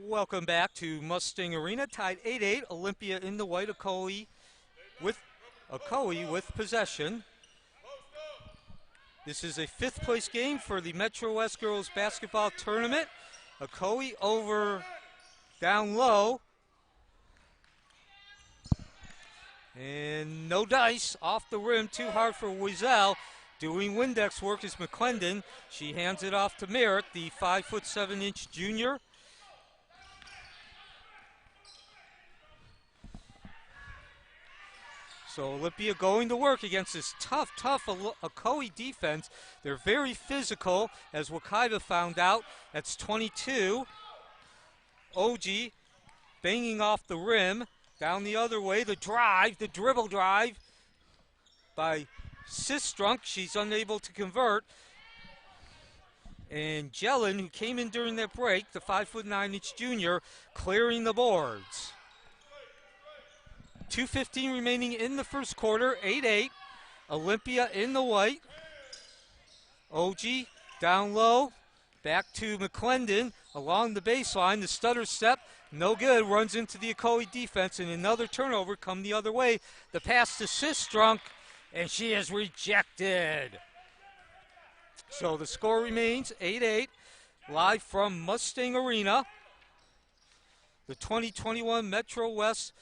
Welcome back to Mustang Arena, tied 8-8. Olympia in the white, Ocoee with possession. This is a fifth place game for the Metro West Girls Basketball Tournament. Ocoee over down low. And no dice, off the rim, too hard for Wiesel. Doing Windex work is McClendon. She hands it off to Merritt, the 5'7" junior. So Olympia going to work against this tough Ocoee defense. They're very physical, as Wakaiba found out. That's 22. OG banging off the rim. Down the other way, the dribble drive by Sistrunk. She's unable to convert. And Jellin, who came in during that break, the 5'9" junior, clearing the boards. 2:15 remaining in the first quarter, 8-8. Olympia in the white. OG down low, back to McClendon along the baseline. The stutter step, no good, runs into the Ocoee defense, and another turnover come the other way. The pass to Sistrunk, and she is rejected. So the score remains 8-8, live from Mustang Arena. The 2021 Metro West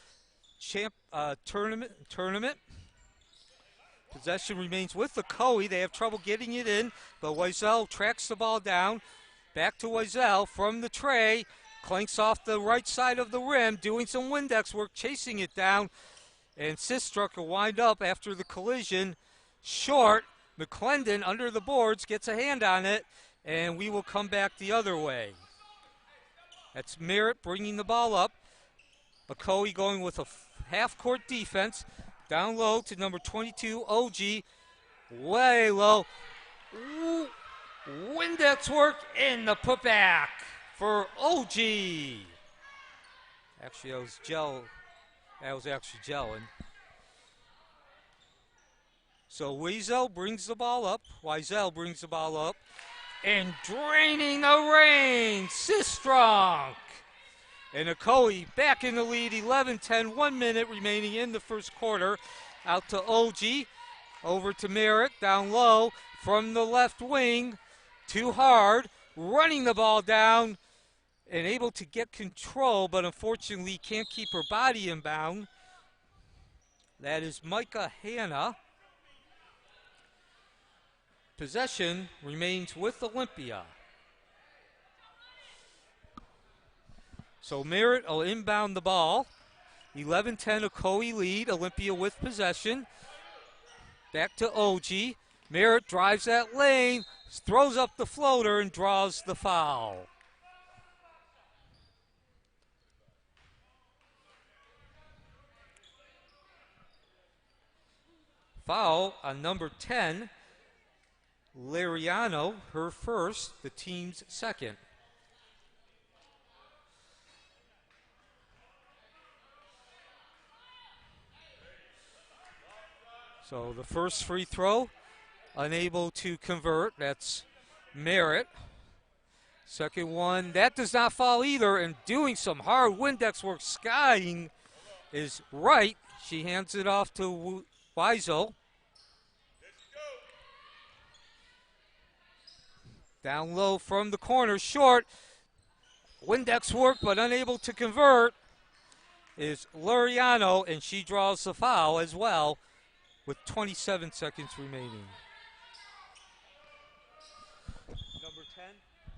tournament. Possession remains with Ocoee. They have trouble getting it in, but Wiesel tracks the ball down. Back to Wiesel from the tray. Clanks off the right side of the rim, doing some Windex work, chasing it down. And Sistrunk will wind up after the collision. Short. McClendon under the boards gets a hand on it, and we will come back the other way. That's Merritt bringing the ball up. Ocoee going with a half-court defense. Down low to number 22, OG. Way low. Ooh. Windex work in the putback for OG. Actually, that was actually Jellin. So Wiesel brings the ball up. And draining the rain, Sistrunk. And Ocoee back in the lead, 11-10, 1 minute remaining in the first quarter. Out to OG, over to Merritt, down low from the left wing. Too hard, running the ball down and able to get control, but unfortunately can't keep her body in bound. That is Micah Hanna. Possession remains with Olympia. So Merritt will inbound the ball. 11-10 Ocoee lead. Olympia with possession. Back to OG. Merritt drives that lane, throws up the floater, and draws the foul. Foul on number 10, Lariano, her first, the team's second. So the first free throw, unable to convert. That's Merritt. Second one, that does not fall either, and doing some hard Windex work, skying, is Wright. She hands it off to Wiesel. Down low from the corner, short. Windex work, but unable to convert, is Lariano, and she draws the foul as well, with 27 seconds remaining. Number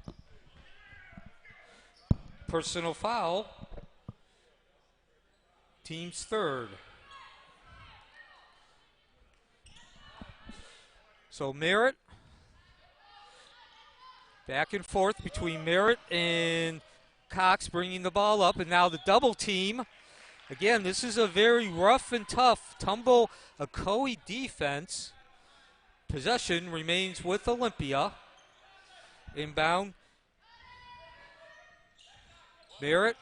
10. Personal foul. Team's third. So Merritt. Back and forth between Merritt and Cox, bringing the ball up, and now the double team. Again, this is a very rough and tough tumble Ocoee defense. Possession remains with Olympia. Inbound. Merritt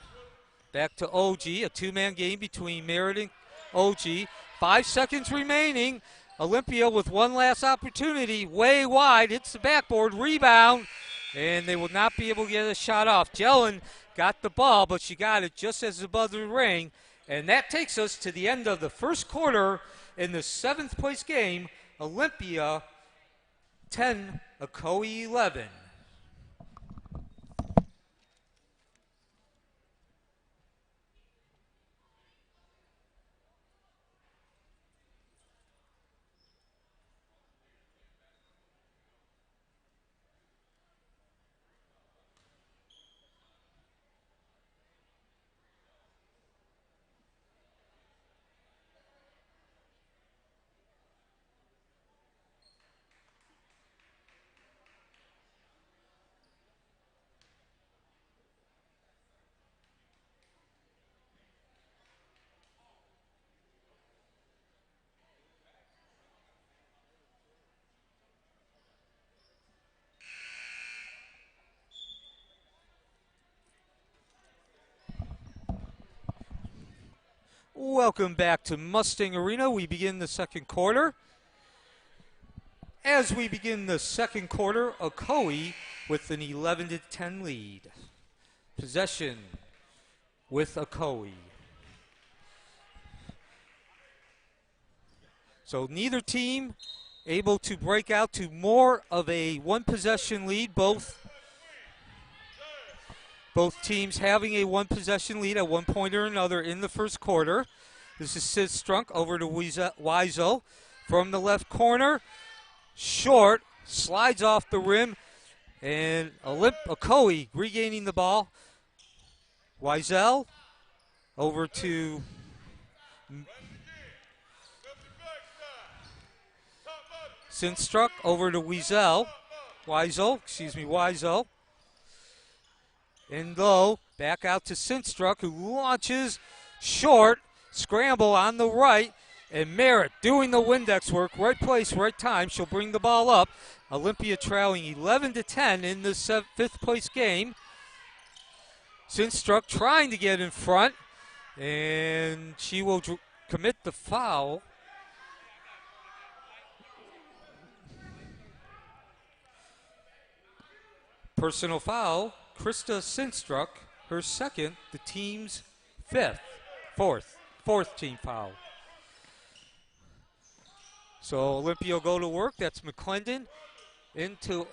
back to OG. A two-man game between Merritt and OG. 5 seconds remaining. Olympia with one last opportunity. Way wide. Hits the backboard. Rebound. And they will not be able to get a shot off. Jellin got the ball, but she got it just as the buzzer rang. And that takes us to the end of the first quarter in the 7th place game, Olympia 10, Ocoee 11. Welcome back to Mustang Arena. We begin the second quarter. As we begin the second quarter, Ocoee with an 11-10 lead. Possession with Ocoee. So neither team able to break out to more of a one-possession lead. Both teams having a one-possession lead at one point or another in the first quarter. This is Sidstrunk over to Wiesel from the left corner. Short, slides off the rim, and Ocoee regaining the ball. Wiesel over to Sidstrunk over to Wiesel. And low, back out to Sidstrunk, who launches short, scramble on the right, and Merritt doing the Windex work, right place, right time. She'll bring the ball up. Olympia trailing 11-10 in the 5th place game. Sidstrunk trying to get in front, and she will commit the foul. Personal foul. Krista Sidstrunk, her second, the team's fourth team foul. So Olympia will go to work. That's McClendon into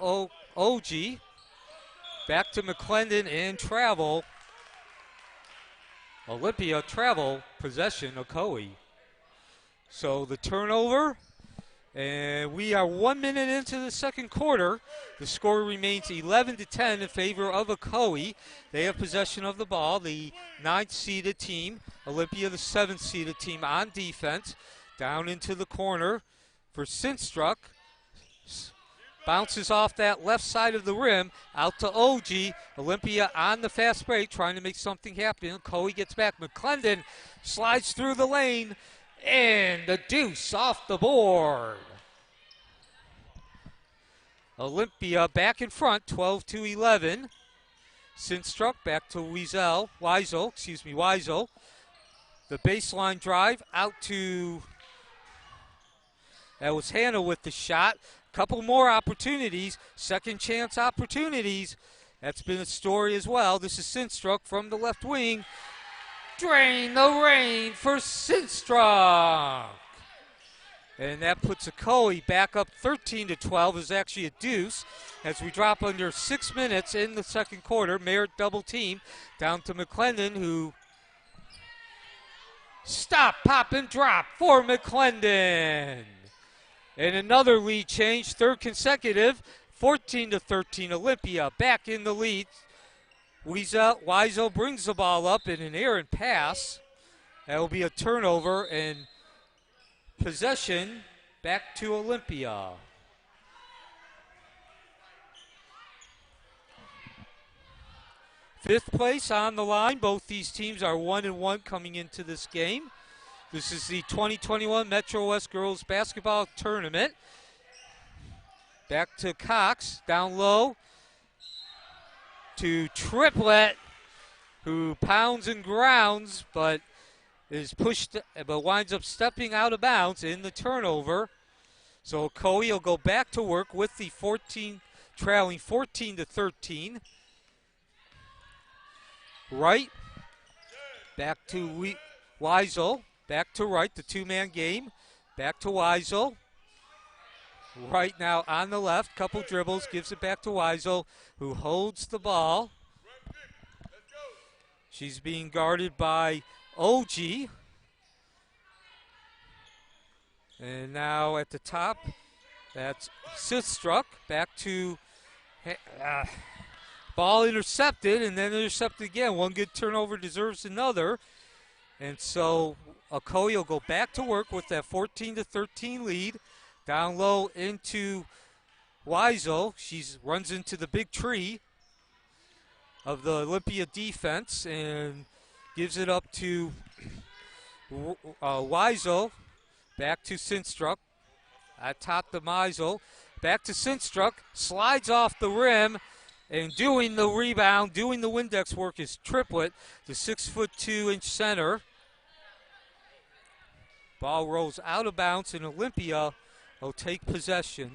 OG. Back to McClendon and travel. Olympia travel, possession, Ocoee. So the turnover. And we are 1 minute into the second quarter. The score remains 11-10 in favor of Ocoee. They have possession of the ball. The 9th-seeded team, Olympia, the 7th-seeded team on defense. Down into the corner for Sidstrunk. Bounces off that left side of the rim, out to OG. Olympia on the fast break, trying to make something happen. Ocoee gets back. McClendon slides through the lane. And the deuce off the board. Olympia back in front, 12-11. Sidstrunk back to Wiesel. The baseline drive out to, that was Hannah with the shot. Couple more opportunities, second chance opportunities. That's been a story as well. This is Sidstrunk from the left wing. Drain the rain for Sidstrunk. And that puts Ocoee back up 13-12. Is actually a deuce as we drop under 6 minutes in the second quarter. Merritt double team down to McClendon, who stop, pop, and drop for McClendon. And another lead change, third consecutive, 14-13. Olympia back in the lead. Wiesel brings the ball up in an errant pass. That will be a turnover and possession back to Olympia. Fifth place on the line. Both these teams are 1-1 coming into this game. This is the 2021 Metro West Girls Basketball Tournament. Back to Cox, down low to Triplett, who pounds and grounds, but is pushed, but winds up stepping out of bounds in the turnover. So Ocoee will go back to work with the trailing 14-13. right, back to Weisel, back to right, the two-man game, back to Weisel. Right now on the left, couple dribbles, gives it back to Weisel, who holds the ball. She's being guarded by Ocoee. And now at the top, that's Sistruck. Back to ball intercepted and then intercepted again. One good turnover deserves another. And so Ocoee will go back to work with that 14-13 lead. Down low into Weisel. She runs into the big tree of the Olympia defense and gives it up to Weisel. Back to Sistruck. Atop the Meisel. Back to Sistruck. Slides off the rim. And doing the rebound, doing the Windex work is Triplett, the 6'2" center. Ball rolls out of bounds, and Olympia will take possession.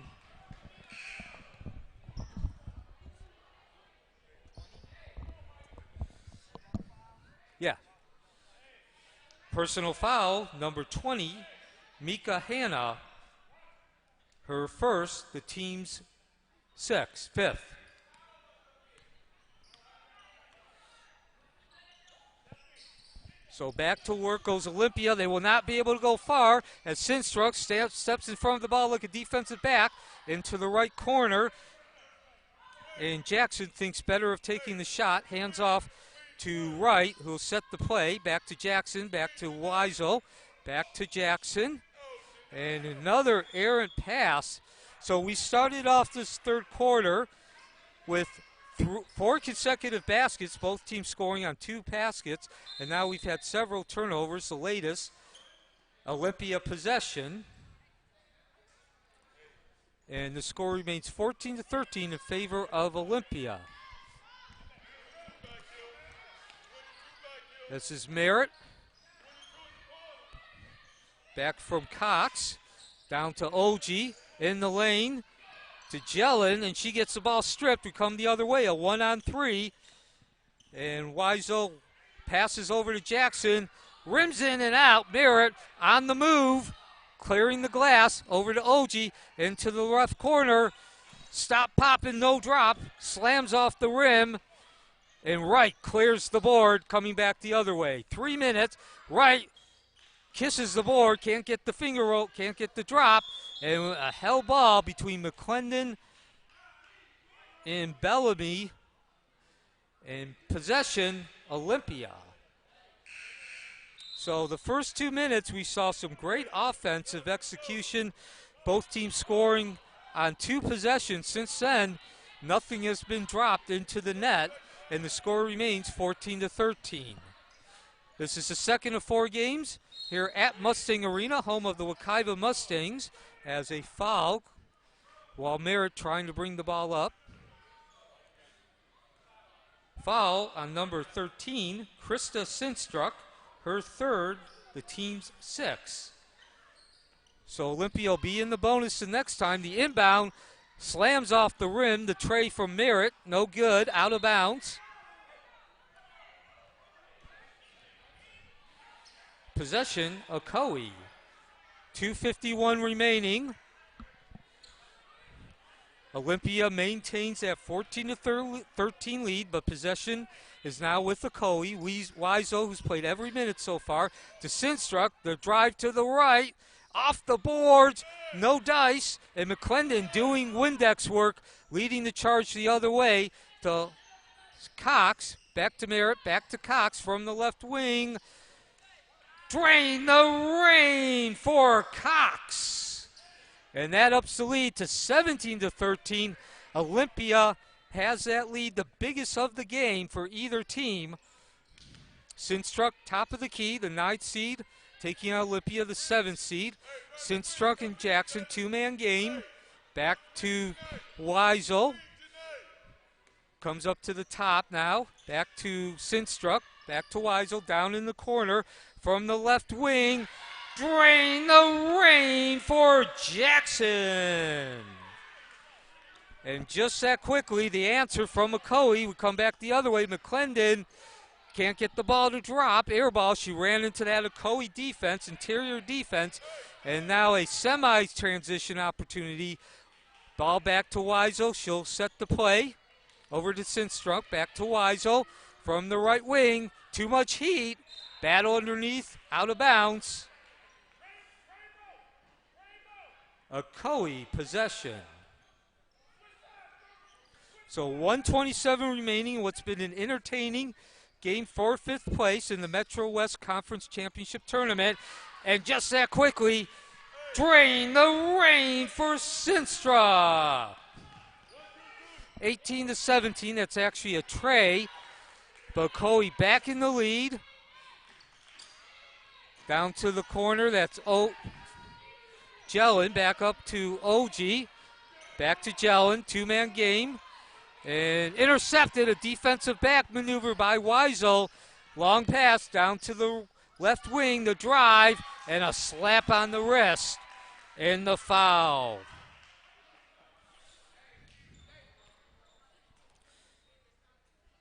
Yeah. Personal foul, number 20, Mika Hanna. Her first, the team's fifth. So back to work goes Olympia. They will not be able to go far as Sistruck steps in front of the ball like a defensive back into the right corner. And Jackson thinks better of taking the shot. Hands off to Wright, who will set the play. Back to Jackson, back to Weisel, back to Jackson. And another errant pass. So we started off this third quarter with 4 consecutive baskets, both teams scoring on 2 baskets, and now we've had several turnovers, the latest, Olympia possession. And the score remains 14-13 in favor of Olympia. This is Merritt. Back from Cox, down to Ocoee in the lane. To Jellin, and she gets the ball stripped. We come the other way, a 1-on-3. And Weisel passes over to Jackson. Rims in and out. Merritt on the move, clearing the glass over to Ocoee into the left corner. Stop popping, no drop. Slams off the rim. And Wright clears the board, coming back the other way. 3 minutes. Wright kisses the board, can't get the finger roll, can't get the drop. And a hell ball between McClendon and Bellamy. And possession, Olympia. So the first 2 minutes, we saw some great offensive execution. Both teams scoring on 2 possessions. Since then, nothing has been dropped into the net, and the score remains 14-13. This is the second of 4 games here at Mustang Arena, home of the Wekiva Mustangs. As a foul, while Merritt trying to bring the ball up. Foul on number 13, Krista Sistruck, her third, the team's 6th. So Olympia will be in the bonus the next time. The inbound slams off the rim, the tray from Merritt, no good, out of bounds. Possession, Ocoee. 2:51 remaining. Olympia maintains that 14-13 lead, but possession is now with Ocoee. Weisel, who's played every minute so far, to Sistruck. The drive to the right, off the boards, no dice, and McClendon doing Windex work, leading the charge the other way to Cox. Back to Merritt, back to Cox from the left wing. Drain the rain for Cox. And that ups the lead to 17-13. Olympia has that lead, the biggest of the game for either team. Sistruck, top of the key, the 9th seed, taking on Olympia, the 7th seed. Sistruck and Jackson, 2-man game. Back to Weisel. Comes up to the top now. Back to Sistruck. Back to Weisel, down in the corner. From the left wing, drain the rain for Jackson. And just that quickly, the answer from Ocoee would come back the other way. McClendon can't get the ball to drop. Air ball. She ran into that Ocoee defense, interior defense, and now a semi-transition opportunity. Ball back to Weisel. She'll set the play. Over to Sinstruck. Back to Weisel from the right wing. Too much heat. Battle underneath. Out of bounds. Ocoee possession. So 1:27 remaining. What's been an entertaining game for 5th place in the Metro West Conference Championship Tournament. And just that quickly, drain the rain for Sinstra. 18-17, that's actually a tray. But Ocoee back in the lead. Down to the corner, that's Jellin, back up to OG. Back to Jellin, two-man game. And intercepted, a defensive back maneuver by Weisel. Long pass down to the left wing, the drive, and a slap on the wrist. And the foul.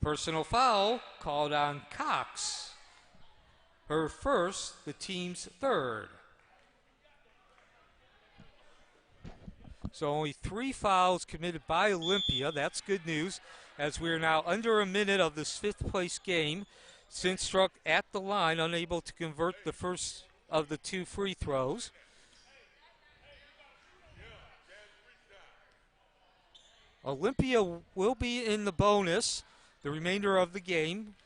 Personal foul called on Cox. Her first, the team's third. So only 3 fouls committed by Olympia. That's good news, as we are now under a minute of this 5th place game. Sinstruck at the line, unable to convert the first of the 2 free throws. Olympia will be in the bonus the remainder of the game.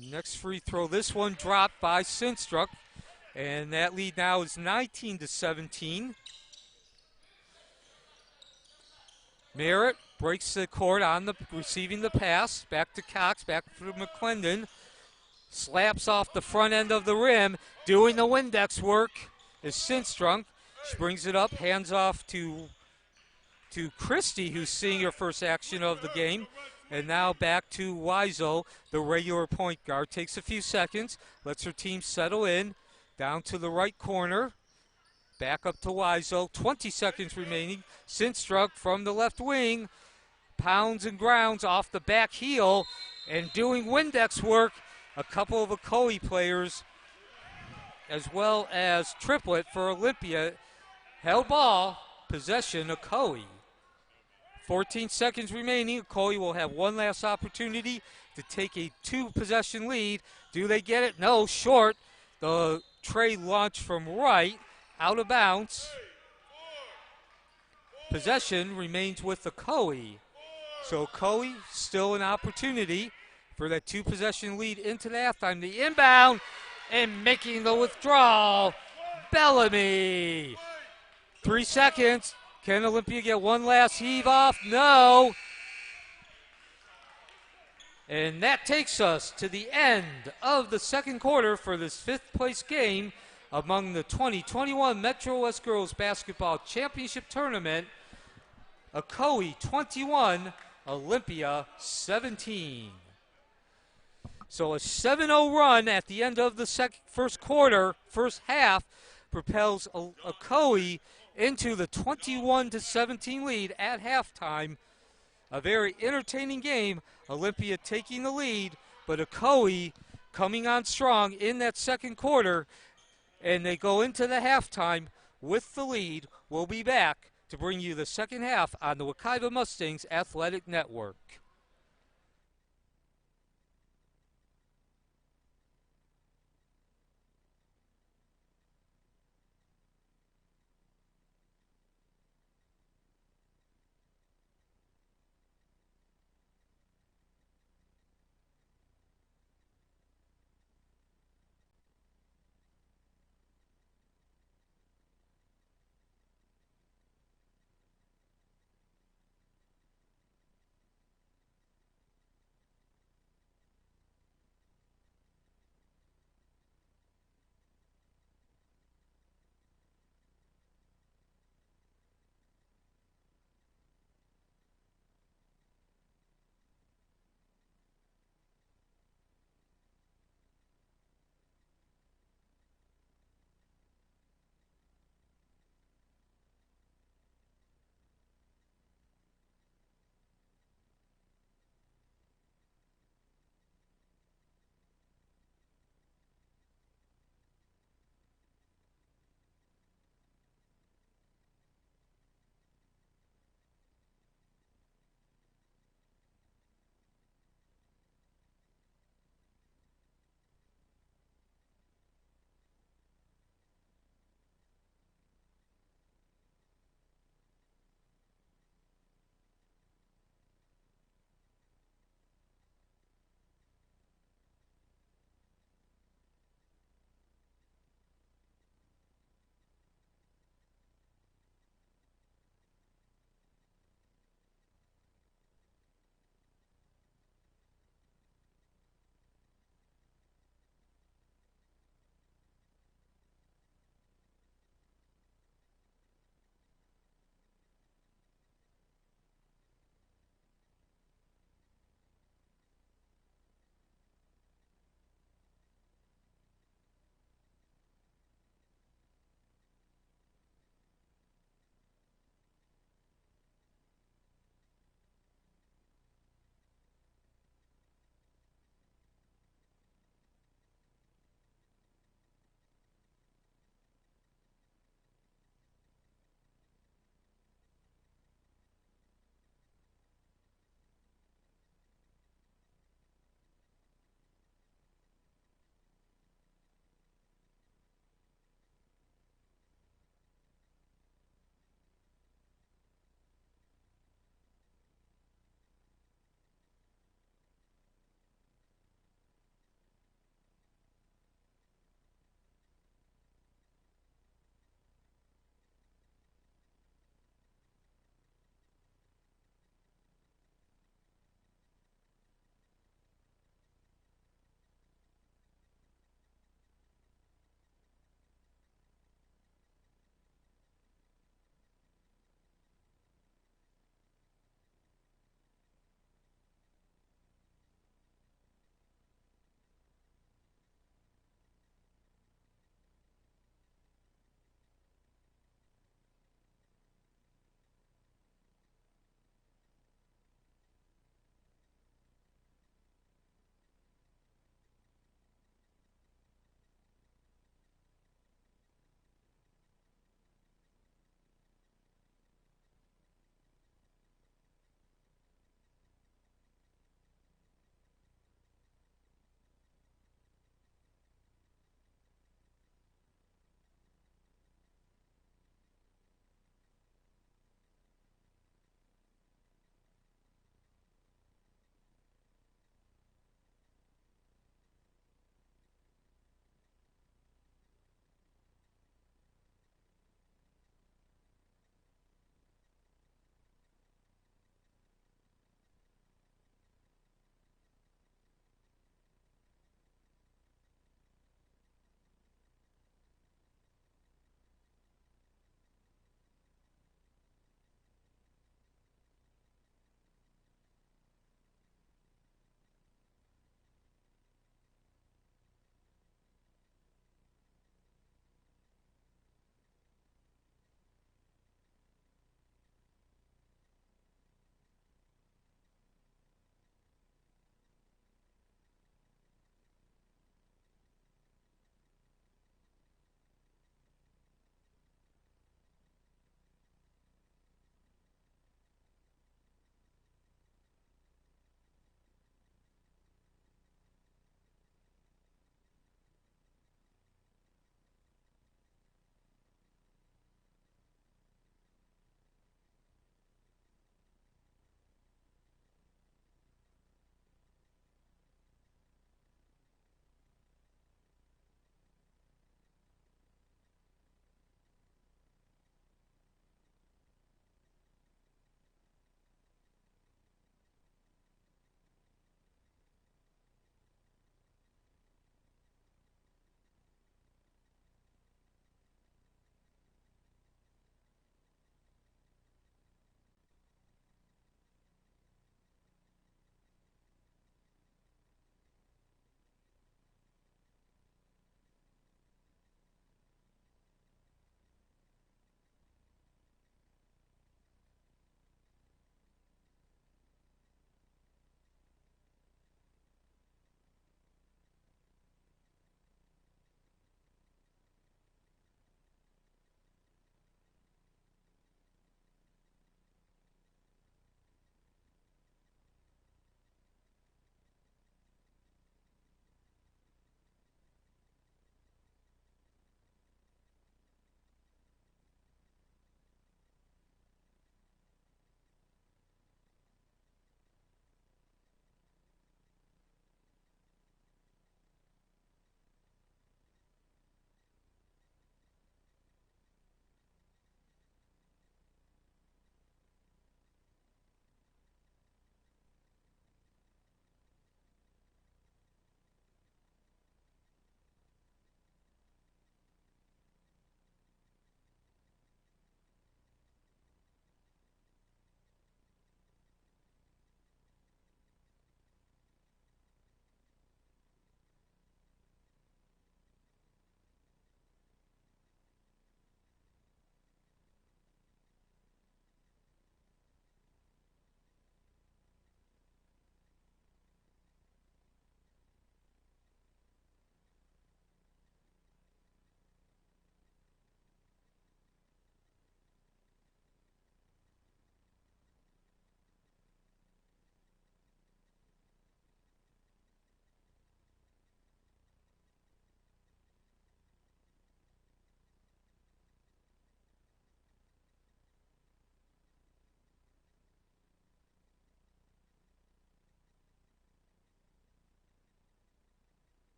Next free throw, this one dropped by Sinstruck. And that lead now is 19-17. Merritt breaks the court on the receiving the pass. Back to Cox, back to McClendon. Slaps off the front end of the rim. Doing the Windex work is Sinstruck. She brings it up, hands off to Christie, who's seeing her first action of the game. And now back to Weisel, the regular point guard. Takes a few seconds, lets her team settle in. Down to the right corner. Back up to Weisel. 20 seconds remaining. Sinstruck from the left wing. Pounds and grounds off the back heel. And doing Windex work. A couple of Ocoee players, as well as Triplet for Olympia. Held ball. Possession Ocoee. 14 seconds remaining. Ocoee will have one last opportunity to take a 2-possession lead. Do they get it? No, short. The tray launched from right, out of bounds. Possession remains with Ocoee. So Ocoee still an opportunity for that 2-possession lead into the halftime. The inbound and making the withdrawal, Bellamy. 3 seconds. Can Olympia get one last heave off? No. And that takes us to the end of the second quarter for this 5th place game among the 2021 Metro West Girls Basketball Championship Tournament. Ocoee 21, Olympia 17. So a 7-0 run at the end of the first quarter, first half, propels Ocoee into the 21-17 lead at halftime. A very entertaining game. Olympia taking the lead, but Ocoee coming on strong in that second quarter, and they go into the halftime with the lead. We'll be back to bring you the second half on the Wekiva Mustangs Athletic Network.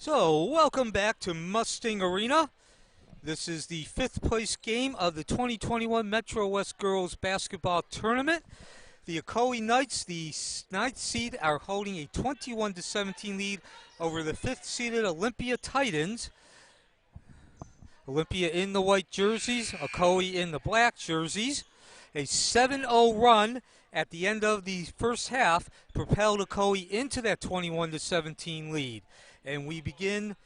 So, welcome back to Mustang Arena. This is the 5th place game of the 2021 Metro West Girls Basketball Tournament. The Ocoee Knights, the 9th seed, are holding a 21-17 lead over the 5th seeded Olympia Titans. Olympia in the white jerseys, Ocoee in the black jerseys. A 7-0 run at the end of the first half propelled Ocoee into that 21-17 lead. And we begin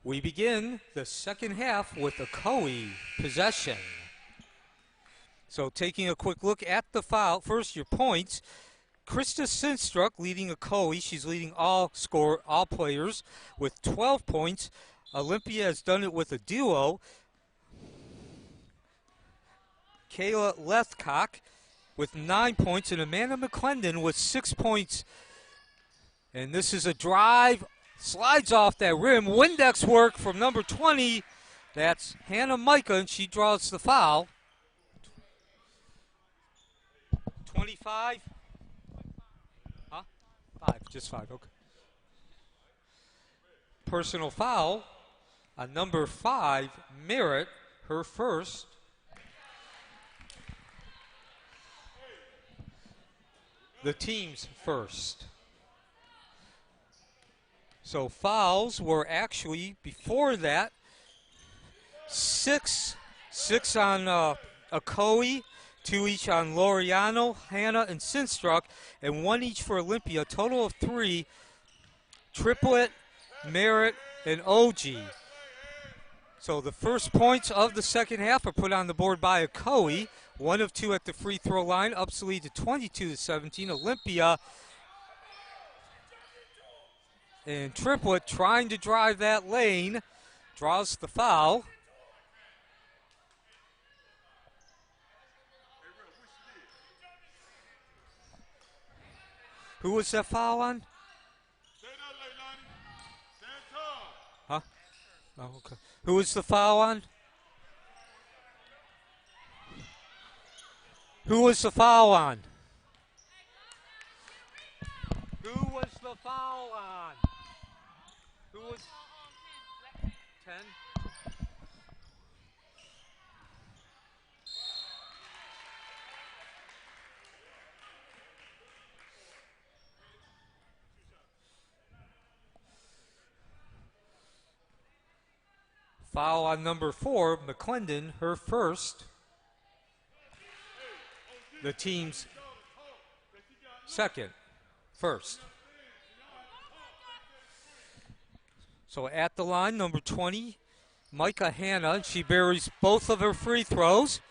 the second half with Ocoee possession. So taking a quick look at the foul, first your points. Krista Sinstruck leading Ocoee. She's leading all players with 12 points. Olympia has done it with a duo. Kayla Lethcock with 9 points and Amanda McClendon with 6 points. And this is a drive, slides off that rim. Windex work from number 20. That's Hannah Micah, and she draws the foul. 25? Huh? 5, just 5, okay. Personal foul on number 5, Merritt, her first. The team's first. So fouls were actually, before that, 6 on Ocoee, 2 each on Laureano, Hannah, and Sinstruck, and 1 each for Olympia. A total of 3, Triplett, Merritt, and OG. So the first points of the second half are put on the board by Ocoee. 1 of 2 at the free throw line, ups the lead to 22-17. Olympia and Triplett trying to drive that lane, draws the foul. Who was that foul on? Huh? Oh, okay. Who was the foul on? Who was the foul on? Who was the foul on? Who was 10? Foul on number 4, McClendon, her first. The team's second, first. So at the line, number 20, Micah Hanna. She buries both of her free throws.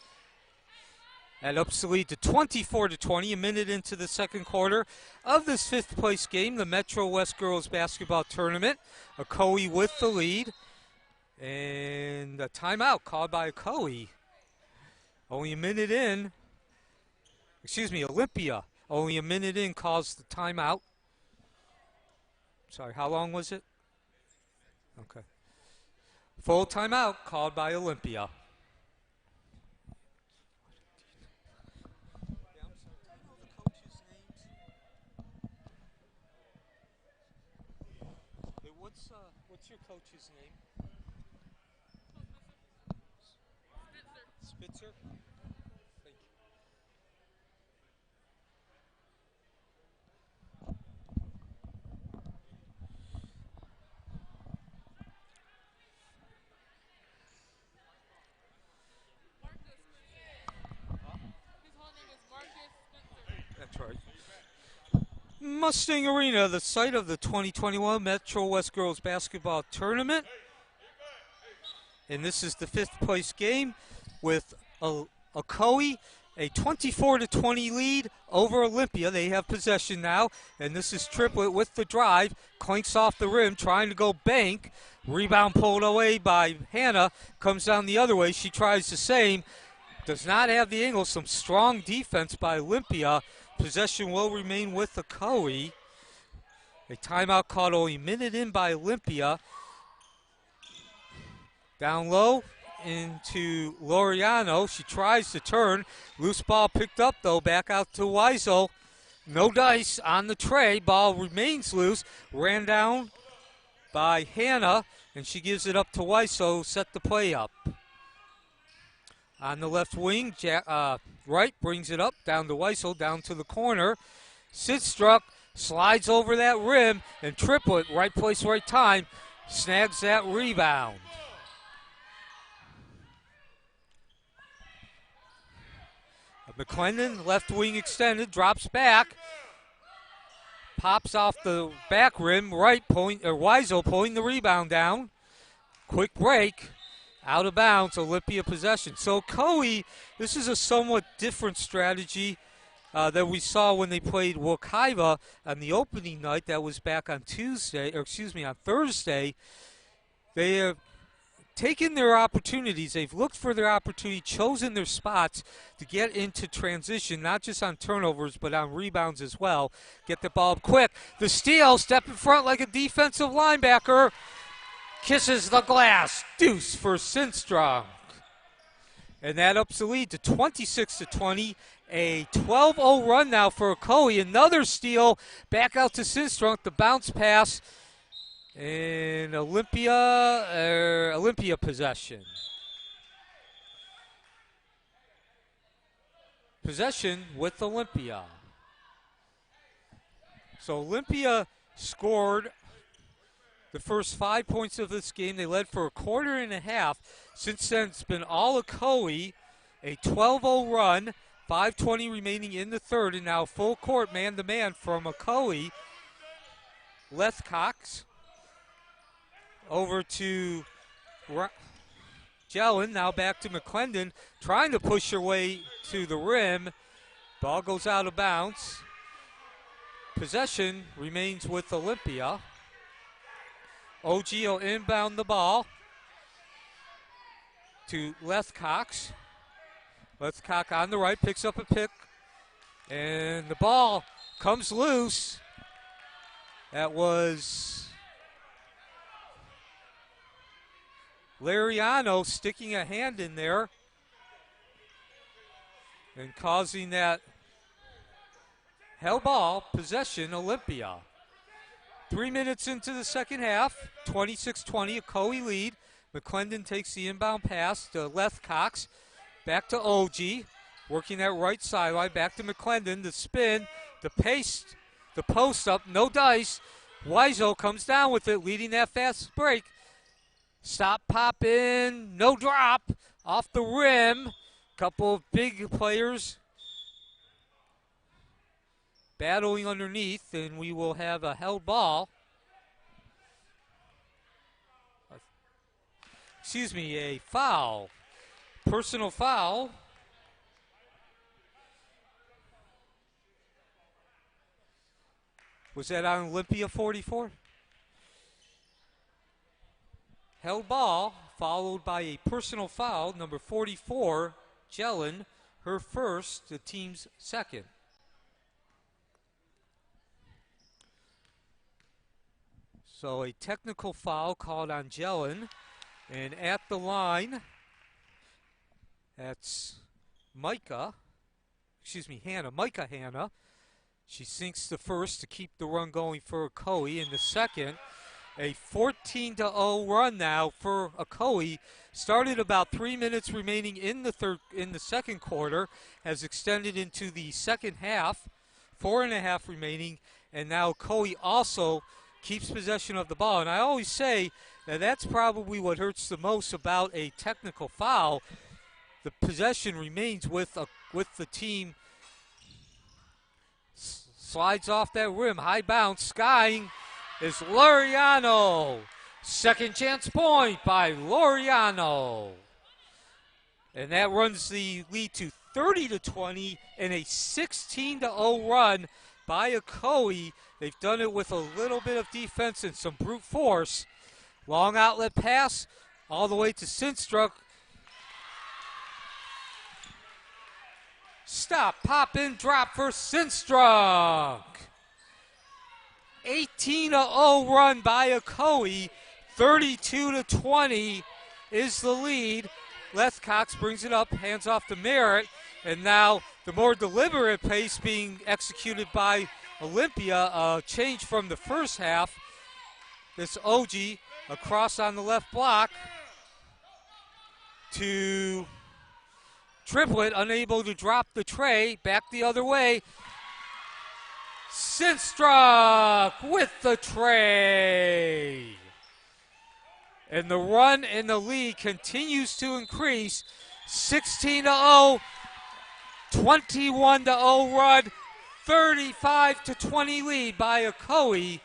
That ups the lead to 24-20, a minute into the second quarter of this 5th place game, the Metro West Girls Basketball Tournament. Ocoee with the lead. And a timeout called by Ocoee. Only a minute in. Excuse me, Olympia. Only a minute in calls the timeout. Sorry, how long was it? Okay. Full timeout called by Olympia. What's your coach's name? Spitzer? Thank you. That's right. Mustang Arena, the site of the 2021 Metro West Girls Basketball Tournament. And this is the 5th place game with Ocoee, a 24-20 lead over Olympia. They have possession now, and this is Triplett with the drive, clinks off the rim, trying to go bank. Rebound pulled away by Hannah, comes down the other way. She tries the same, does not have the angle. Some strong defense by Olympia. Possession will remain with Ocoee. A timeout called only a minute in by Olympia. Down low into Laureano. She tries to turn. Loose ball picked up, though. Back out to Weisel. No dice on the tray. Ball remains loose. Ran down by Hannah, and she gives it up to Weiso, set the play up. On the left wing, Wright brings it up, down to Weiso, down to the corner. Sitstruck slides over that rim, and Triplett, right place, right time, snags that rebound. McClendon, left wing extended, drops back, pops off the back rim, Weiso pulling the rebound down. Quick break, out of bounds, Olympia possession. So Ocoee, this is a somewhat different strategy that we saw when they played Wekiva on the opening night. That was back on on Thursday. They have taken their opportunities. They've looked for their opportunity, chosen their spots to get into transition, not just on turnovers, but on rebounds as well. Get the ball up quick. The steal, step in front like a defensive linebacker. Kisses the glass. Deuce for Sinstrunk. And that ups the lead to 26-20. A 12-0 run now for Ocoee. Another steal. Back out to Sinstrunk. The bounce pass. And Olympia possession. Possession with Olympia. So Olympia scored the first 5 points of this game. They led for a quarter and a half. Since then, it's been all Ocoee. A 12-0 run. 5:20 remaining in the third. And now full court man-to-man from Ocoee. Lethcox. Over to Jelen, now back to McClendon, trying to push her way to the rim. Ball goes out of bounds. Possession remains with Olympia. OG will inbound the ball to Lethcox. Lethcox on the right, picks up a pick, and the ball comes loose. That was Lariano sticking a hand in there and causing that held ball, possession, Olympia. 3 minutes into the second half, 26-20, Ocoee lead. McClendon takes the inbound pass to Lethcox, back to OG, working that right sideline, back to McClendon, the spin, the paste, the post up, no dice. Weiso comes down with it, leading that fast break. Stop, pop in, no drop, off the rim. Couple of big players battling underneath, and we will have a held ball. A foul. Personal foul. Was that on Olympia 44? Held ball, followed by a personal foul, number 44, Jelen, her first, the team's second. So a technical foul called on Jelen, and at the line, that's Micah Hanna. She sinks the first to keep the run going for Ocoee, and the second, a 14-0 run now for Ocoee. Started about 3 minutes remaining in the second quarter, has extended into the second half, 4.5 remaining, and now Ocoee also keeps possession of the ball. And I always say that that's probably what hurts the most about a technical foul. The possession remains with the team. Slides off that rim, high bounce, skying is Laureano. Second chance point by Laureano. And that runs the lead to 30-20 in a 16-0 run by Ocoee. They've done it with a little bit of defense and some brute force. Long outlet pass all the way to Sinstrunk. Stop, pop in, drop for Sinstrunk. 18-0 run by Ocoee. 32-20 is the lead. Lethcox brings it up, hands off to Merritt, and now the more deliberate pace being executed by Olympia. A change from the first half. This Ocoee across on the left block to Triplet, unable to drop the tray. Back the other way. Sinstruck with the tray. And the run in the lead continues to increase. 16-0, 21-0 run, 35-20 lead by Ocoee.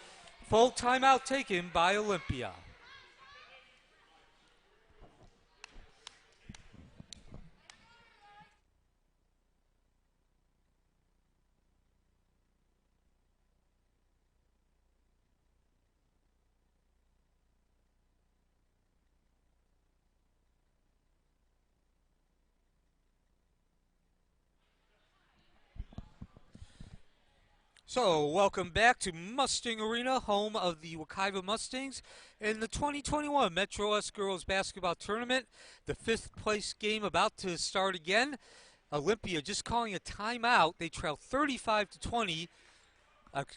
Full timeout taken by Olympia. So, welcome back to Mustang Arena, home of the Ocoee Mustangs in the 2021 Metro West Girls Basketball Tournament. The fifth place game about to start again. Olympia just calling a timeout. They trail 35-20. And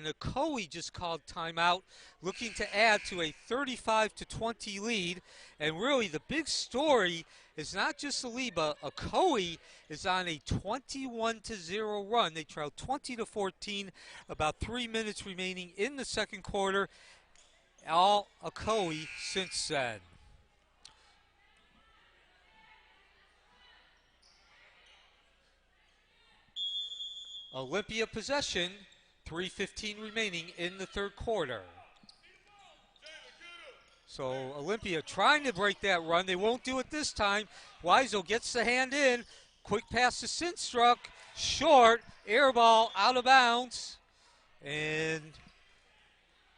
Ocoee just called timeout, looking to add to a 35-20 lead. And really, the big story is not just the lead, but Ocoee is on a 21-0 run. They trail 20-14, about 3 minutes remaining in the second quarter. All Ocoee since then. Olympia possession, 3:15 remaining in the third quarter. So Olympia trying to break that run. They won't do it this time. Wiesel gets the hand in. Quick pass to Sinstruck. Short. Air ball out of bounds. And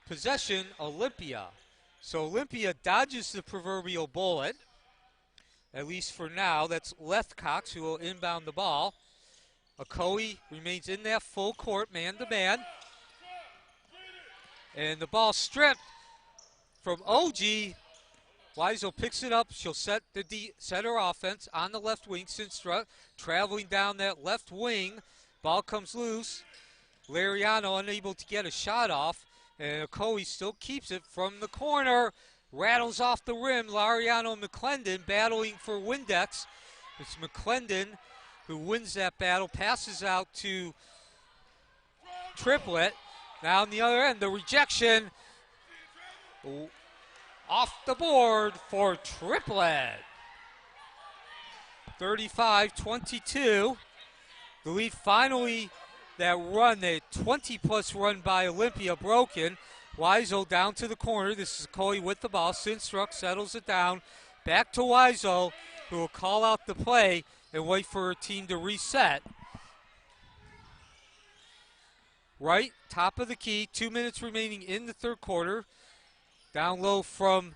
possession, Olympia. So Olympia dodges the proverbial bullet. At least for now. That's Lethcox who will inbound the ball. Ocoee remains in that full court, man-to-man. And the ball stripped from Ocoee. Wiesel picks it up. She'll set her offense on the left wing. Sinstruck traveling down that left wing. Ball comes loose. Lariano unable to get a shot off. And Ocoee still keeps it from the corner. Rattles off the rim. Lariano and McClendon battling for Windex. It's McClendon who wins that battle. Passes out to Triplet. Now on the other end, the rejection. Off the board for Triplet. 35-22. The lead finally, that run, that 20-plus run by Olympia broken. Wiesel down to the corner. This is Ocoee with the ball. Sinstruck settles it down. Back to Wiesel, who will call out the play and wait for her team to reset. Right, top of the key, 2 minutes remaining in the third quarter. Down low from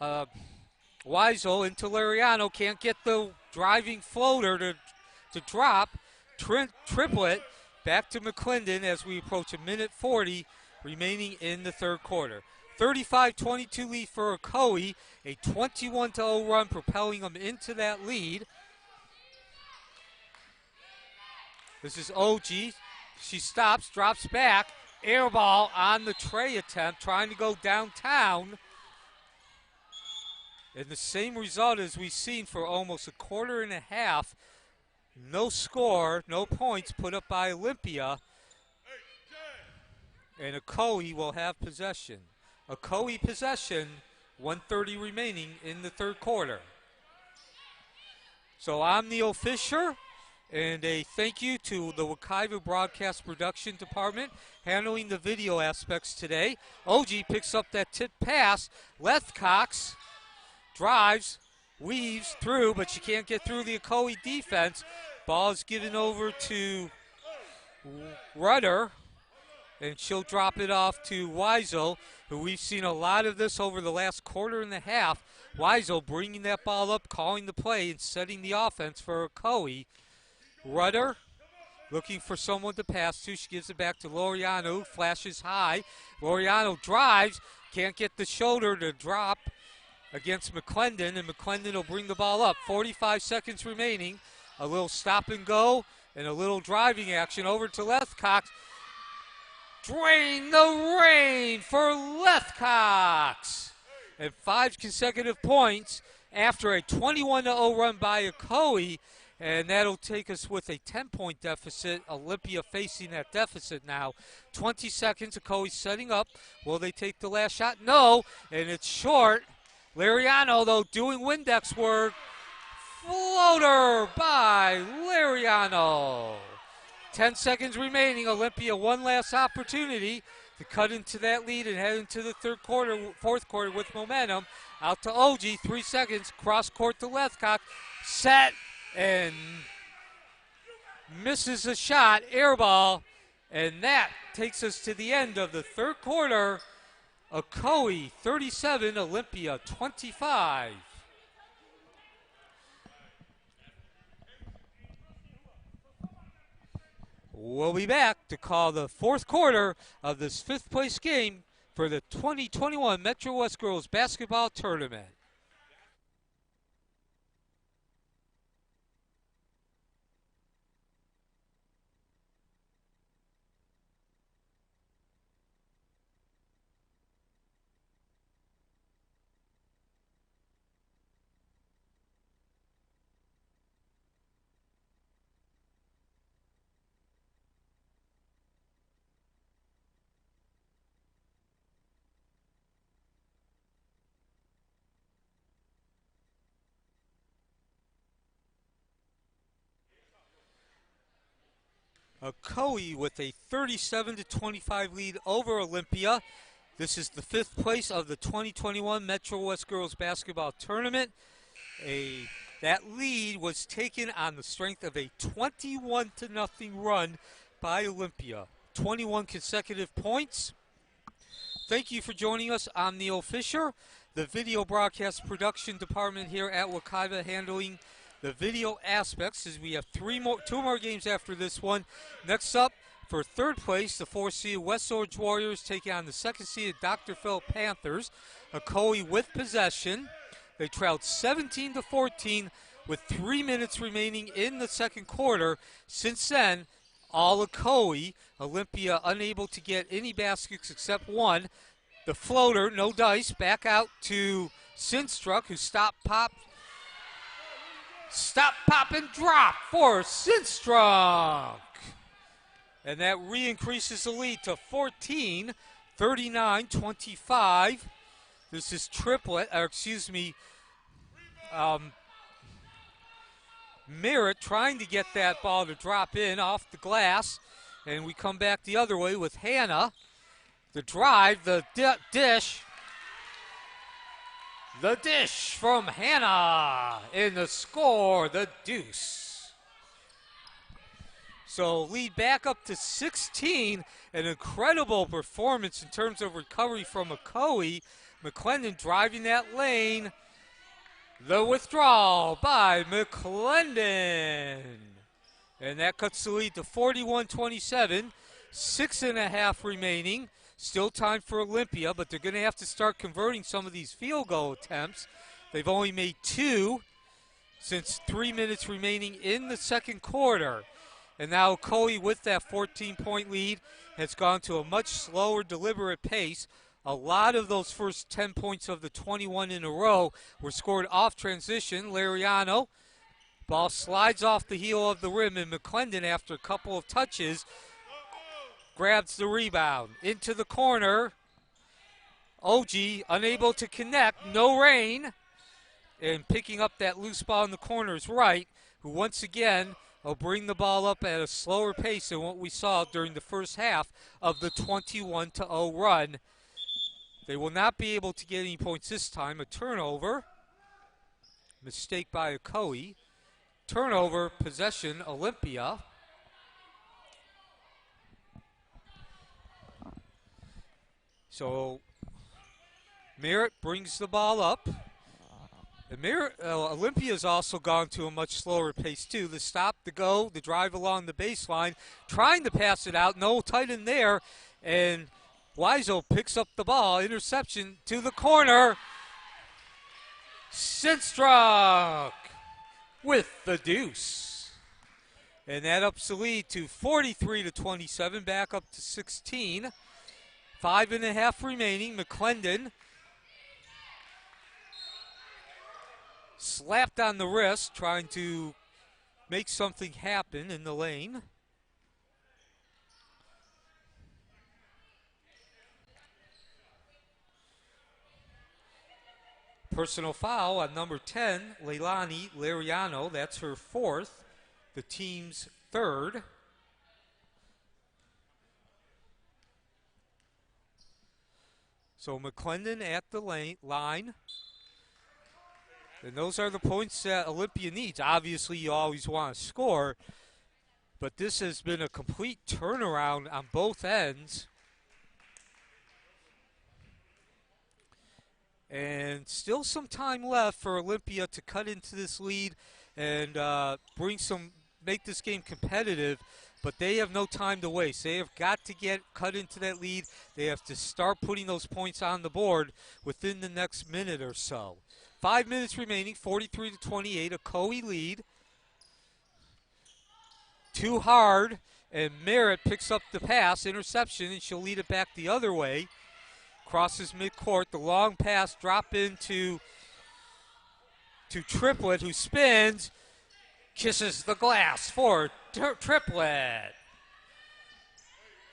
Wiesel into Lariano. Can't get the driving floater to drop. Triplet back to McClendon as we approach a minute 40 remaining in the third quarter. 35-22 lead for Ocoee. A 21-0 run propelling them into that lead. This is Ocoee. She stops, drops back. Air ball on the tray attempt, trying to go downtown. And the same result as we've seen for almost a quarter and a half. No score, no points put up by Olympia. And Ocoee will have possession. Ocoee possession, 1:30 remaining in the third quarter. So I'm Neil Fisher. And a thank you to the Ocoee Broadcast Production Department handling the video aspects today. Ocoee picks up that tip pass. Lethcox drives, weaves through, but she can't get through the Ocoee defense. Ball is given over to Rudder, and she'll drop it off to Wiesel, who we've seen a lot of this over the last quarter and a half. Wiesel bringing that ball up, calling the play, and setting the offense for Ocoee. Rudder looking for someone to pass to. She gives it back to Loriano. Flashes high. Loriano drives. Can't get the shoulder to drop against McClendon, and McClendon will bring the ball up. 45 seconds remaining. A little stop and go and a little driving action over to Lethcox. Drain the rain for Lethcox. And 5 consecutive points after a 21-0 run by Ocoee. And that'll take us with a 10-point deficit. Olympia facing that deficit now. 20 seconds, Ocoee setting up. Will they take the last shot? No, and it's short. Lariano, though, doing Windex work. Floater by Lariano. 10 seconds remaining. Olympia, one last opportunity to cut into that lead and head into the fourth quarter with momentum. Out to OG, 3 seconds. Cross court to Lethcox. Set and misses a shot. Air ball. And that takes us to the end of the third quarter. Ocoee 37, Olympia 25. We'll be back to call the fourth quarter of this fifth place game for the 2021 Metro West Girls Basketball Tournament. Ocoee with a 37-25 lead over Olympia. This is the fifth place of the 2021 Metro West Girls Basketball Tournament. That lead was taken on the strength of a 21-0 run by Olympia. 21 consecutive points. Thank you for joining us. I'm Neil Fisher, the video broadcast production department here at Wekiva, handling the video aspects, as we have two more games after this one. Next up, for third place, the 4-seed West Orange Warriors taking on the second-seeded Dr. Phil Panthers. Ocoee with possession. They trailed 17-14 with 3 minutes remaining in the second quarter. Since then, all Ocoee. Olympia unable to get any baskets except one. The floater, no dice, back out to Sinstruck, who stop, pop, and drop for Sinstruck. And that re-increases the lead to 14, 39-25. This is Merritt trying to get that ball to drop in off the glass. And we come back the other way with Hannah. The drive, the dish. The dish from Hannah, and the score, the deuce. So lead back up to 16. An incredible performance in terms of recovery from Ocoee. McClendon driving that lane. The withdrawal by McClendon. And that cuts the lead to 41-27. 6.5 remaining. Still time for Olympia, but they're going to have to start converting some of these field goal attempts. They've only made 2 since 3 minutes remaining in the second quarter. And now Ocoee, with that 14-point lead, has gone to a much slower, deliberate pace. A lot of those first 10 points of the 21 in a row were scored off transition. Lariano, ball slides off the heel of the rim, and McClendon, after a couple of touches, grabs the rebound into the corner. OG unable to connect, no rain. And picking up that loose ball in the corner is Wright, who once again will bring the ball up at a slower pace than what we saw during the first half of the 21-0 run. They will not be able to get any points this time. A turnover. Mistake by Ocoee. Turnover, possession, Olympia. So Merritt brings the ball up. And Olympia's also gone to a much slower pace too. The stop, the go, the drive along the baseline, trying to pass it out. No tight end there. And Wiesel picks up the ball. Interception to the corner. Sinstruck with the deuce. And that ups the lead to 43-27, back up to 16. 5.5 remaining. McClendon slapped on the wrist, trying to make something happen in the lane. Personal foul on number 10, Leilani Lariano. That's her fourth, the team's third. So McClendon at the line. And those are the points that Olympia needs. Obviously, you always want to score, but this has been a complete turnaround on both ends. And still some time left for Olympia to cut into this lead and make this game competitive, but they have no time to waste. They have got to cut into that lead. They have to start putting those points on the board within the next minute or so. 5 minutes remaining, 43-28, Ocoee lead. Too hard, and Merritt picks up the pass, interception, and she'll lead it back the other way. Crosses midcourt, the long pass drop into Triplett, who spins, kisses the glass for Triplett.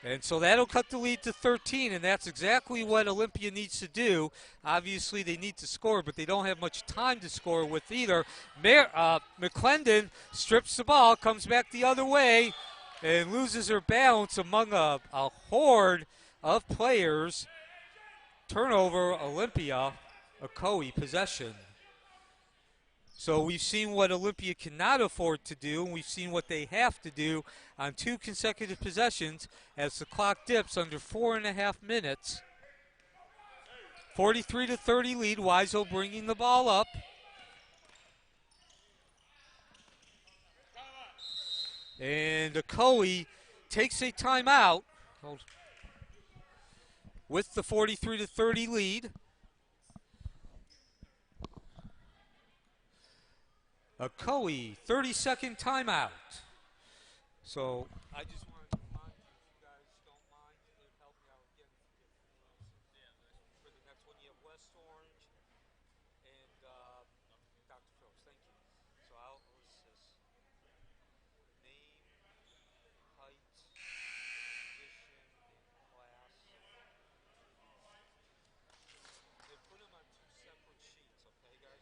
And so that'll cut the lead to 13, and that's exactly what Olympia needs to do. Obviously, they need to score, but they don't have much time to score with either. McClendon strips the ball, comes back the other way, and loses her balance among a horde of players. Turnover, Olympia, Ocoee possession. So we've seen what Olympia cannot afford to do, and we've seen what they have to do on 2 consecutive possessions as the clock dips under 4.5 minutes. 43-30 lead, Wiesel bringing the ball up. And Ocoee takes a timeout with the 43-30 lead. Ocoee, 30-second timeout. So I just wanted to remind you, if you guys don't mind, it would help me out again for the next one. You have West Orange and Dr. Phillips. Thank you. So I'll list this. Name, height, position, and class. They put them on 2 separate sheets, okay, guys?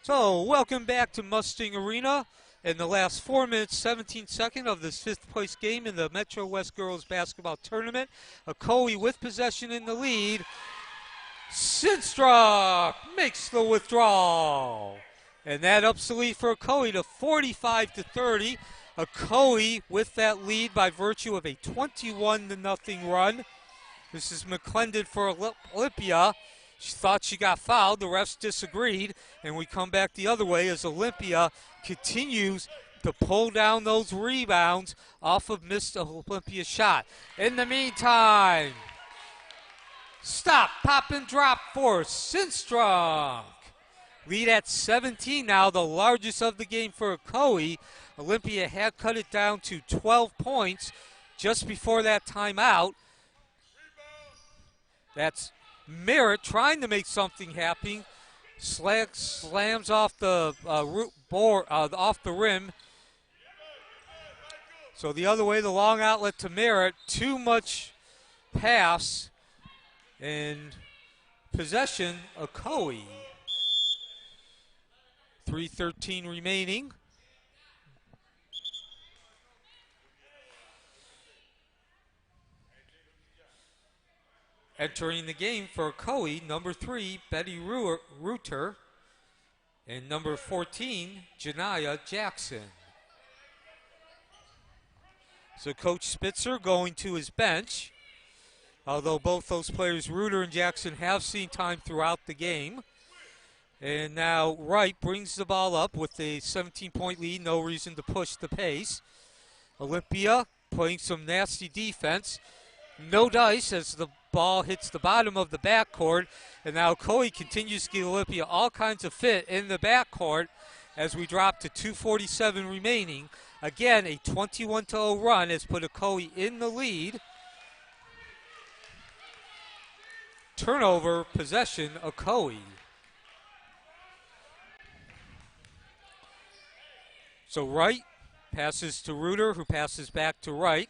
So, welcome back to Mustang Arena. In the last 4 minutes, 17 seconds of this 5th place game in the Metro West Girls Basketball Tournament. Ocoee with possession in the lead. Sinstruck makes the withdrawal. And that ups the lead for Ocoee to 45-30. Ocoee with that lead by virtue of a 21-0 run. This is McClendon for Olympia. She thought she got fouled. The refs disagreed. And we come back the other way as Olympia continues to pull down those rebounds off of missed Olympia shot. In the meantime, stop, pop, and drop for Sinstrunk. Lead at 17 now, the largest of the game for Ocoee. Olympia had cut it down to 12 points just before that timeout. That's Merritt trying to make something happen. Slams off the off the rim. So the other way, the long outlet to Merritt. Too much pass and possession. Ocoee. 3:13 remaining. Entering the game for Ocoee, number 3, Betty Reuter, and number 14, Janiyah Jackson. So Coach Spitzer going to his bench, although both those players, Reuter and Jackson, have seen time throughout the game. And now Wright brings the ball up with a 17-point lead. No reason to push the pace. Olympia playing some nasty defense. No dice as the ball hits the bottom of the backcourt. And now Ocoee continues to give Olympia all kinds of fit in the backcourt as we drop to 2:47 remaining. Again, a 21-0 run has put Ocoee in the lead. Turnover, possession, Ocoee. So Wright passes to Reuter, who passes back to Wright.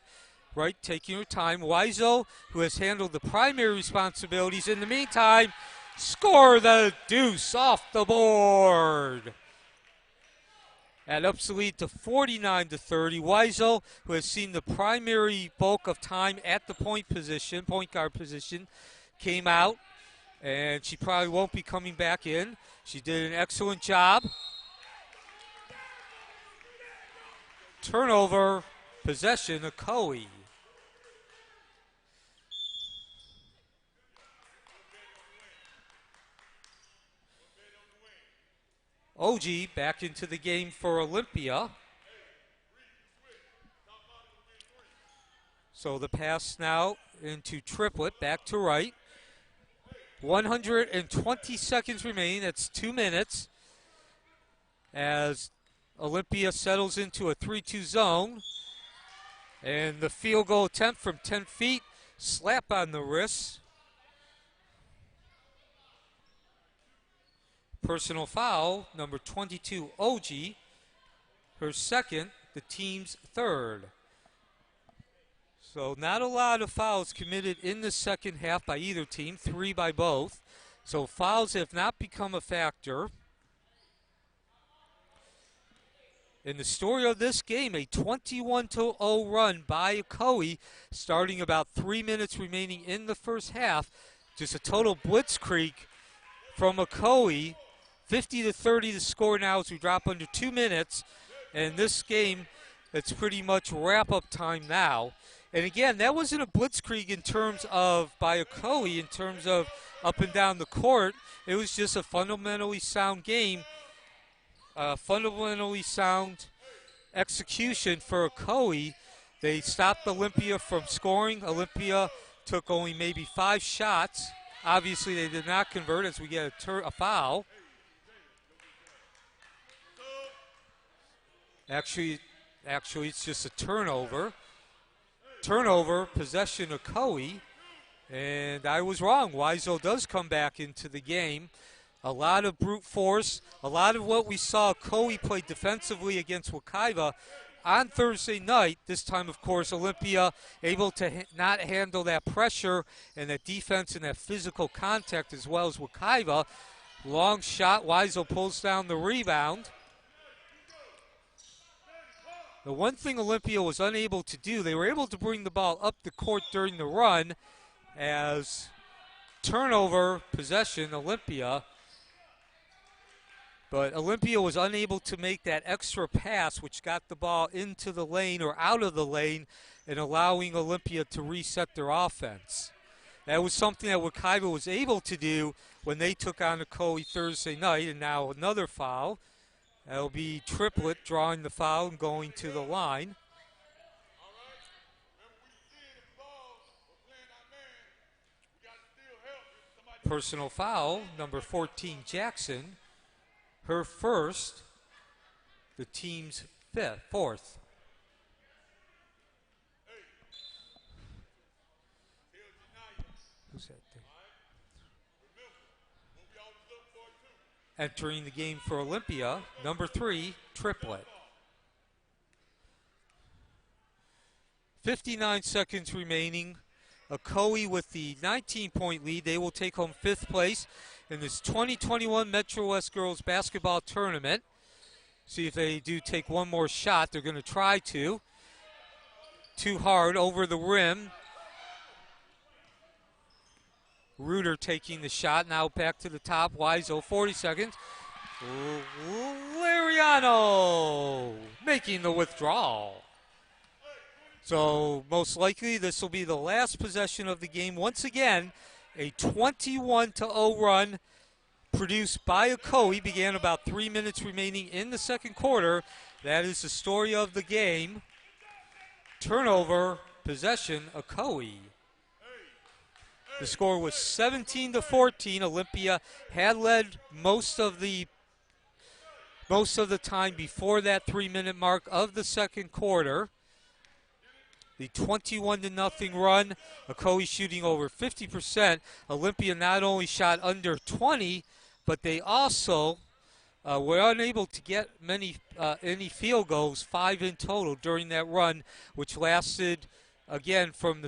Wright taking her time. Wiesel, who has handled the primary responsibilities. In the meantime, score the deuce off the board. That ups the lead to 49-30. Wiesel, who has seen the primary bulk of time at the point guard position, came out, and she probably won't be coming back in. She did an excellent job. Turnover, possession, Ocoee. Ocoee back into the game for Olympia. So the pass now into Triplet, back to Wright. 120 seconds remaining, that's 2 minutes. As Olympia settles into a 3-2 zone. And the field goal attempt from 10 feet, slap on the wrist. Personal foul, number 22, Ocoee. Her second, the team's third. So not a lot of fouls committed in the second half by either team, 3 by both. So fouls have not become a factor. In the story of this game, a 21-0 run by Ocoee, starting about 3 minutes remaining in the first half. Just a total blitzkrieg from Ocoee. 50-30 the score now as we drop under 2 minutes. And this game, it's pretty much wrap-up time now. And again, that wasn't a blitzkrieg in terms of, by Ocoee, in terms of up and down the court. It was just a fundamentally sound game. Fundamentally sound execution for Ocoee. They stopped Olympia from scoring. Olympia took only maybe 5 shots. Obviously, they did not convert as we get a foul. Actually, it's just a turnover. Turnover, possession of Ocoee. And I was wrong. Wiesel does come back into the game. A lot of brute force, a lot of what we saw Ocoee play defensively against Wekiva on Thursday night. This time, of course, Olympia able to not handle that pressure and that defense and that physical contact as well as Wekiva. Long shot, Wiesel pulls down the rebound. The one thing Olympia was unable to do, they were able to bring the ball up the court during the run as turnover, possession, Olympia. But Olympia was unable to make that extra pass, which got the ball into the lane or out of the lane and allowing Olympia to reset their offense. That was something that Wekiva was able to do when they took on Ocoee Thursday night, and now another foul. That'll be Triplet drawing the foul and going to the line. Personal foul, number 14, Jackson. Her first, the team's fourth. Who's that there? Entering the game for Olympia, number 3, Triplet. 59 seconds remaining. Ocoee with the 19-point lead. They will take home 5th place in this 2021 Metro West Girls Basketball Tournament. See if they do take one more shot. They're going to try to. Too hard over the rim. Reuter taking the shot. Now back to the top. Wiesel, 40 seconds. Lariano making the withdrawal. So most likely this will be the last possession of the game. Once again, a 21-0 run produced by Ocoee began about 3 minutes remaining in the second quarter. That is the story of the game. Turnover, possession, Ocoee. The score was 17-14. Olympia had led most of the time before that 3-minute mark of the second quarter. The 21-0 run, Ocoee shooting over 50%. Olympia not only shot under 20, but they also were unable to get any field goals, 5 in total during that run, which lasted again from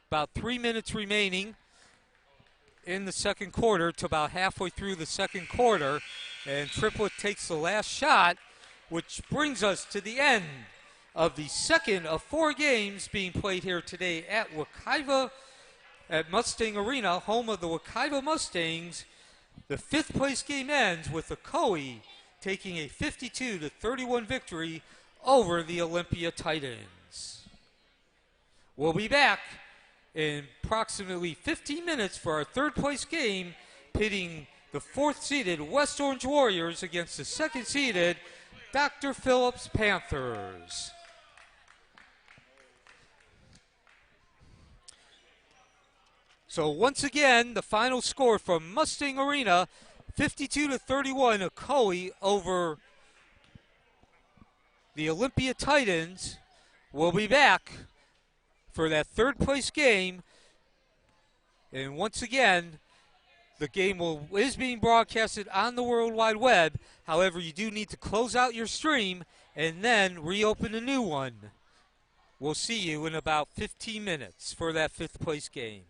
about 3 minutes remaining in the second quarter to about halfway through the second quarter. And Triplett takes the last shot, which brings us to the end of the second of 4 games being played here today at Wekiva at Mustang Arena, home of the Wekiva Mustangs. The 5th place game ends with Ocoee taking a 52-31 victory over the Olympia Titans. We'll be back in approximately 15 minutes for our 3rd place game, pitting the 4th-seeded West Orange Warriors against the 2nd-seeded Dr. Phillips Panthers. So once again, the final score from Mustang Arena, 52-31, Ocoee over the Olympia Titans. We'll be back for that 3rd place game. And once again, the game is being broadcasted on the World Wide Web. However, you do need to close out your stream and then reopen a new one. We'll see you in about 15 minutes for that 5th place game.